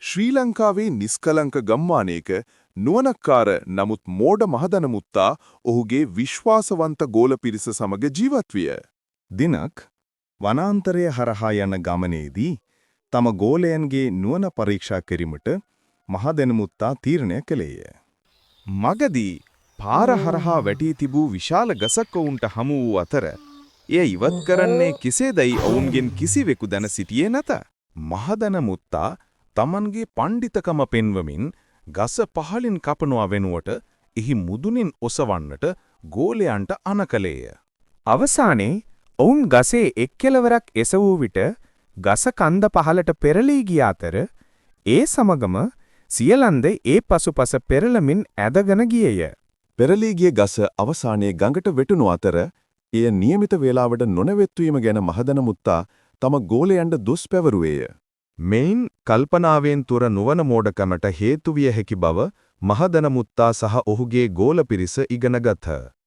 ශ්‍රී ලංකාවේ නිස්කලංක ගම්මානයක නුවණක්කාර නමුත් මෝඩ මහදන මුත්තා ඔහුගේ විශ්වාසවන්ත ගෝල පිරිස සමග ජීවත් විය. දිනක් වනාන්තරය හරහා යන ගමනේදී තම ගෝලයන්ගේ නුවණ පරීක්ෂා කිරීමට මහදන මුත්තා තීරණය කළේය. මගදී පාර හරහා වැටී තිබූ විශාල ගසක් ඔවුන්ට හමු වූ අතර එය ඉවත් කරන්නේ කෙසේදයි ඔවුන්ගෙන් කිසිවෙකු දැන සිටියේ නැත. මහදන මුත්තා තමන්ගේ පණ්ඩිතකම පෙන්වමින් ගස පහලින් කපනවා වෙනුවට එහි මුදුනින් ඔසවන්නට ගෝලයන්ට අනකලේය. අවසානයේ ඔවුන් ගසේ එක් කෙළවරක් එසවූ විට ගස කන්ද පහලට පෙරලී ගිය අතර ඒ සමගම සියලන්ද ඒ පසුපස පෙරළමින් ඇදගෙන ගියේය. පෙරලී ගිය ගස අවසානයේ ගඟට වැටුණු අතර එය નિયમિત වේලාවට නොනැවැත්වීම ගැන මහදන මුත්තා තම ගෝලයන්ට දොස් පැවරුවේය. මෙයින් කල්පනාවෙන් තුර නුවණ මෝඩකමට හේතු විය හැකි බව මහදන මුත්තා සහ ඔහුගේ ගෝල පිරිස ඉගෙනගත්හ.